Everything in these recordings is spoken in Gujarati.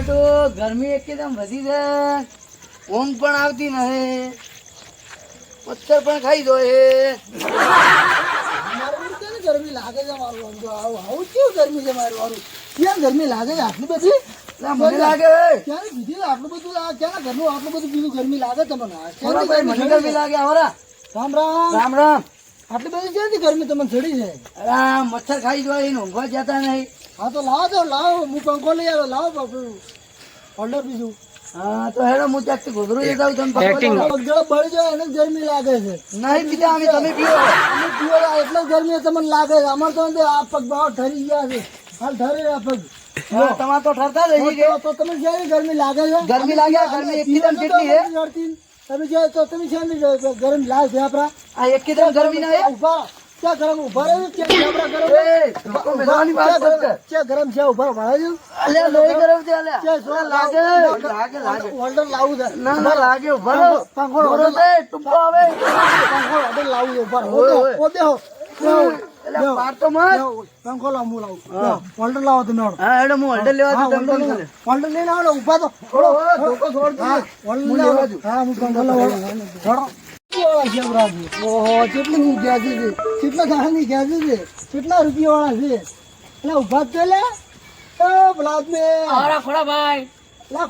બેટો ગરમી એકદમ વધી છે, ઊંઘ પણ આવતી નહીં, મચ્છર પણ ખાઈ જાય. ગરમી લાગે છે મારું, આવું કેવું ગરમી છે મારું વારું, કેમ ગરમી લાગે છે આટલી બધી? મને લાગે ક્યારે કીધી આટલું બધું, ક્યાં ઘરનું આટલું બધું બીજું ગરમી લાગે તમને? મને ગરમી લાગે. આવરા રામ રામ રામ રામ. આટલી બધી ક્યાંથી ગરમી તમને ચડી છે? અરે આ મચ્છર ખાઈ જાય, એને ઊંઘવા જતા નહીં. હા તો લાવો તો લાવો, હું પંખો લઈ આવ્યો, લાવો ઓર્ડર બીજું. હા તો હેડો હું ત્યાંથી ગોધરું જતા હું તમને પગડો બળી જાય એને ગરમી લાગે છે. નહીં પીતા અમે, તમે પીવો. અમે પીવો એટલે ગરમી તમને લાગે છે. અમારે તો આ પગ બહાર ઠરી ગયા છે, હાલ ઠરી રહ્યા પગ. તમારે તો ઠરતા જ રહી ગયા. તો તમે ક્યારે ગરમી લાગે છે? ગરમી લાગે, ગરમી એકદમ કેટલી છે? તમે ક્યારે તો તમે ક્યાં ગરમ લાલ છે આપડા? આ એકદમ ગરમી ના ઉભા ક્યાં ગરમ ઉભા રહ્યો? ક્યાં આપડા ગરમ ક્યાં ગરમ છે? ઉભા મળે છે? અલ્યા લોહી ગરમ છે. અલ્યા લાગે લાગે ઓર્ડર લાવું છે. ના ના લાગે. ઉભા પંખો ઓર્ડર દે, ટૂંકો આવે. પંખો ઓર્ડર લાવું છે. ઉભા બેહો પાર તો મત. પંખો લાવું, હું લાવું. ઓર્ડર લાવો તમે. હા હેડો હું ઓર્ડર લેવા દઉં. ઓર્ડર લઈને આવો. ઉભા તો ધોકો છોડ દે. ઓર્ડર લેવા દઉં. હા હું પંખો લાવું. ઓહો કેટલી ની ગેસ છે, કેટલા દાડાની ગેસ છે, કેટલા રૂપિયા વાળા છે? એટલે ઉભા જ લે પેલા ખોડા ભાઈ.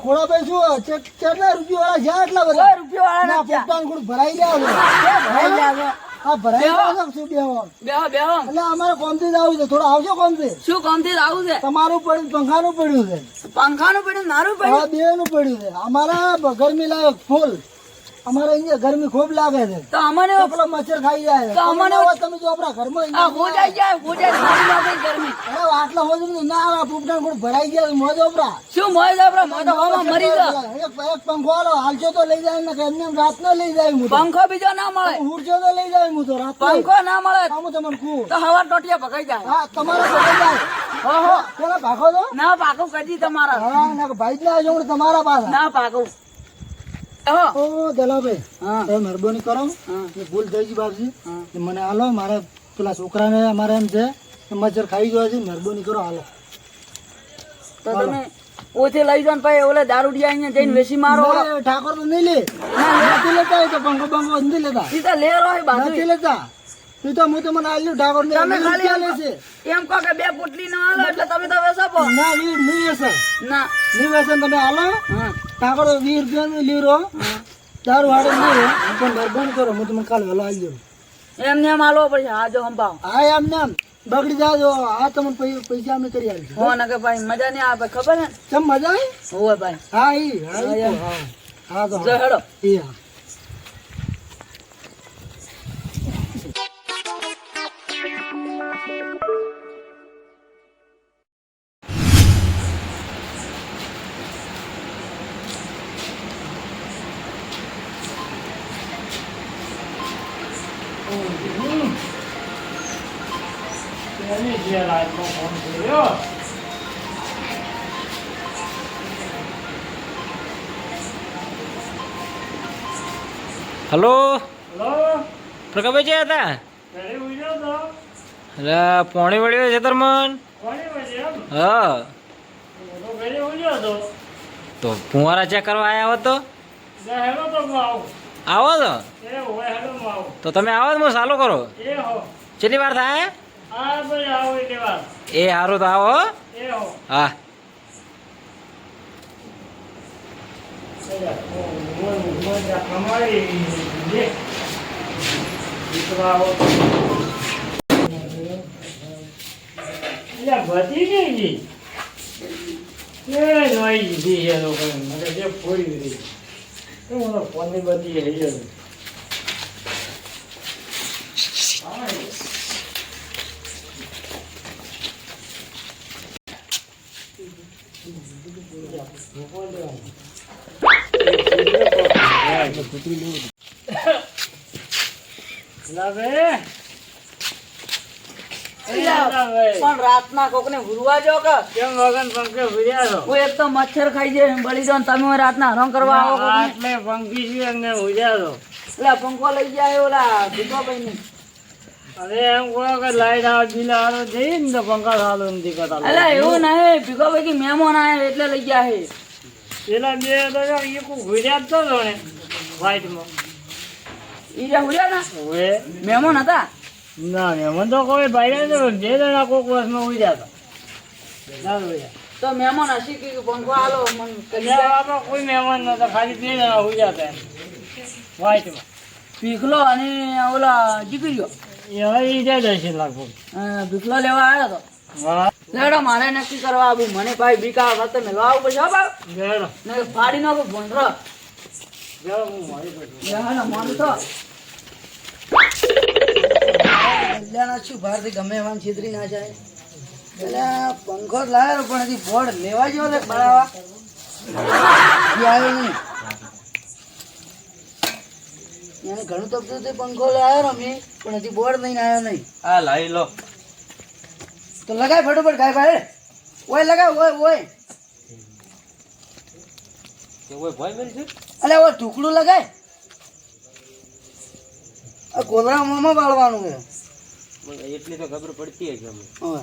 ખોડાભાઈ શું કેટલા રૂપિયા વાળા છે? આટલા બધા રૂપિયા વાળા પોતાનું થોડું ભરાઈ ગયા હા ભરાઈ ગયા શું બેહો એટલે અમારે કોમથી જ આવું છે. થોડું આવજો કોમથી. શું કામ થી આવું છે? તમારું પડ્યું, પંખાનું પડ્યું છે, પંખાનું પડ્યું, મારું પડ્યું. હા બે નું પડ્યું છે. અમારા ગરમી લાગે ફૂલ, અમારે અહીંયા ગરમી ખૂબ લાગે છે. તો અમને પેલો મચ્છર ખાઈ જાય. તો અમને તમે જો આપણા ઘરમાં હોજાઈ જાય ગરમી. આટલા હોય ના આવે પોપટા ભરાઈ ગયા મોજો આપડા. શું મોય આપડે મોટો હવામાં મરી જાય. એક પંખો આલો હાલશો તો લઈ જાય ને એમને રાત ના લઈ જાય. હું પંખો બીજો ના મળે, ઉડશો તો લઈ જાય. હું તો રાત પંખો ના મળે હું તમને કહું તો હવા ટોટિયા પકાઈ જાય. હા તમારે પકડી જાય. ઓહો પેલા ભાગો તો ના પાકું કદી તમારા. હા ના ભાઈ જ ના આવજો તમારા પાસે. ના પાકું. ઓ દલાભાઈ હા તમે મહેરબાની કરો, ભૂલ થઈ ગઈ બાપજી, મને હાલો. મારે પેલા છોકરાને અમારે એમ છે મચ્છર ખાઈ જાય છે, મહેરબાની કરો હાલો. તો તમે ઓછે લઈ જાઓ ને ભાઈ ઓલે દારૂડિયા અહીંયા જઈને વેસી મારો. ઠાકોર તો નહીં લે, નથી લેતા તો પંખો બંખો નથી લેતા. ઈ તો લેરો હોય બાજુ નથી લેતા. તું તો હું તો મને આલ્યું ઠાકોર ને તમે ખાલી લેશે. એમ કહો કે બે પોટલી ના હાલો એટલે તમે તો વેસાપો. ના નહીં વેસે, ના નહીં વેસે. તમે હાલો હા ઠાકોર 20 રૂપિયા લીરો દારૂ હાડે લીરો પણ મહેરબાની કરો. હું તમને કાલે વહેલો આવી જાઉં. એમને એમ હાલવો પડશે. હા જો સંભાવ. હા એમ ને એમ બગડી જાય. આ તમને પૈસા અમે કરી આવીશું. હો ને કે ભાઈ મજા નહીં આવે ખબર ને. કેમ મજા આવી? હોવે ભાઈ. હા હા તો જો હેડો. એ હા હલો પ્રકાશભાઈ છે હતા? અરે પોણી વળ્યો છે તરમન. હા તો ફુવારા ચેક કરવા આવ્યા હો તો આવો તો તમે આવો તો ચાલુ કરો. કેટલી વાર થાય? એ સારું તો આવો. હા પણ રાતના કોક ને ભૂલવા જો કે કેમ વગન પંખે ભર્યા હું એક તો મચ્છર ખાઈ જાય બળી જાવ તમે રાતના હરામ કરવા આવો કોકને. આટલે પંખી છે એમને ભર્યા એટલે પંખો લઈ જાય ઓલા ભીખો ભાઈ ને અરે એમ કહો કે લાઈટ આવે બિલ આવે જઈએ ને તો પંખા ચાલુ નથી કરતા અલા એવું નહીં ભીખો ભાઈ મહેમાન આયા એટલે લઈ ગયા હે પેલા બે તો એ કોઈ ઘુર્યા જ તો ને વાઈટમાં ઈ રહ્યા હુર્યા ના હવે મહેમાન હતા ના ને મને તો કોઈ ભાઈ જે જણા કોઈક વર્ષમાં ઉડ્યા હતા ના ઉડ્યા તો મહેમાન હસી કે પંખો આલો મન કરી ત્યાં આપણે કોઈ મહેમાન નતા ખાલી બે જણા ઉડ્યા હતા વાઈટમાં ભીખલો અને ઓલા દીકરીઓ એ હવે ઈ જાય છે લગભગ ભીખલો લેવા આવ્યો તો હા લેડો મારે નક્કી કરવા આવું મને ભાઈ બીકા વખતે મેળવા આવું પછી હા બાપ ગયો ને ફાડી નાખો ભોંડરો ગયો હું મારી પછી હા માનું તો કલ્યાણ છું બહારથી ગમે એવા છેતરી ના જાય એટલે પંખો જ લાવ્યો પણ હજી બોર્ડ લેવા જેવો લે બનાવવા આવ્યો નહીં એને ઘણું તપતું તે પંખો લાવ્યો રમી પણ હજી બોર્ડ નહીં આવ્યો નહીં આ લાવી લો તો લગાય ફટોફટ ગાય ભાઈ ઓય લગાય ઓય ઓય કે ઓય ભાઈ મેરી છે અલે ઓય ઢુકડું લગાય આ ગોદરા મોમાં વાળવાનું છે મને એટલી તો ખબર પડતી હશે અમને હવે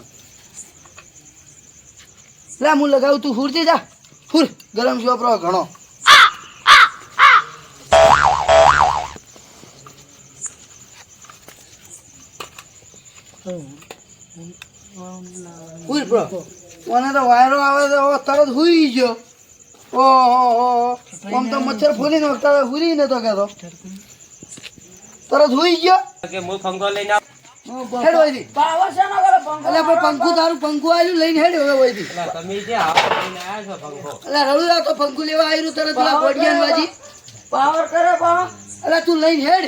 લે હું લગાવું તું હુરતી જા હુર ગરમ ચોપરો ઘણો હુર બ્રો મને તો વાયરો આવે તો તરત હુઈ ગયો ઓહો આમ તો મચ્છર ફૂલી નાખતા હુરી નતો કેતો તરત હુઈ ગયો કે હું ફંગો લઈને આવ હેડ વઈથી પાવર છે ના કરે પંખો અલે પણ પંખુ તારું પંખુ આલ્યું લઈને હેડ હવે વઈથી તમે જે આવો લઈને આવ્યા છો ફંગો અલે રડું આ તો પંખુ લેવા આયરું તરત પેલા કોડિયાન વાજી પાવર કરે પા અલે તું લઈને હેડ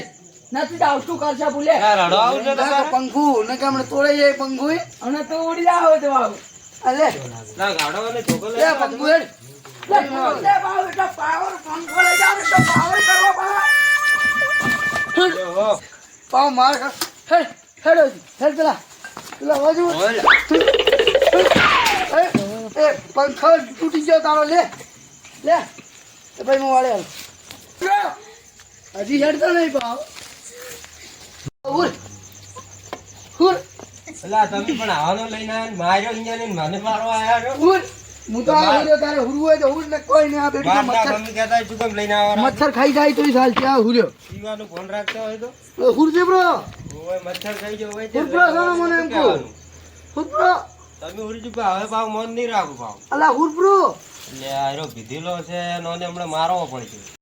નથી આવતું કરશે બોલે રડો આવું છે ના પંખુ ને કે હમણે તોડે જાય પંખુ અને તો ઉડી જાવ તો આવ અલે ના ગાડો અને છોકરો લે પંખુ હેડ લે પાવર એટલે પાવર પંખો લઈ જાવ તો પાવર કરવો પા પાવ માર હેડ હેડ હેડ પેલા વાજુ એ પંખો તૂટી ગયો તારો લે લે એ ભાઈ હું વાળે હજી હેડતો નહીં પાવ હુર હુર એલા તમે પણ આવવાનો લઈને આવ્યા માર્યો ઇન્જન મને મારવા આવ્યા છો હુર હું તો આ હુર્યો તારે હુરવું હોય તો હુર ને કોઈ નહીં આ બેટું બાર ના મચ્છર મમ્મી કહેતા શું કેમ લઈને આવવાના મચ્છર ખાઈ જાય તોય ચાલ ત્યાં હુર્યો પીવાનું ફોન રાખતા હોય તો હુર છે બ્રો ઓય મચ્છર ખાઈ ગયો હોય હુર બ્રો સાનો મને એમ કહું હુર બ્રો તમે ઉડી ચૂક્યા હવે ભાવ મન નહીં રાખું ભાવ અલા હુર બ્રો એટલે આરો પીધેલો છે નોને હમણાં મારવો પડશે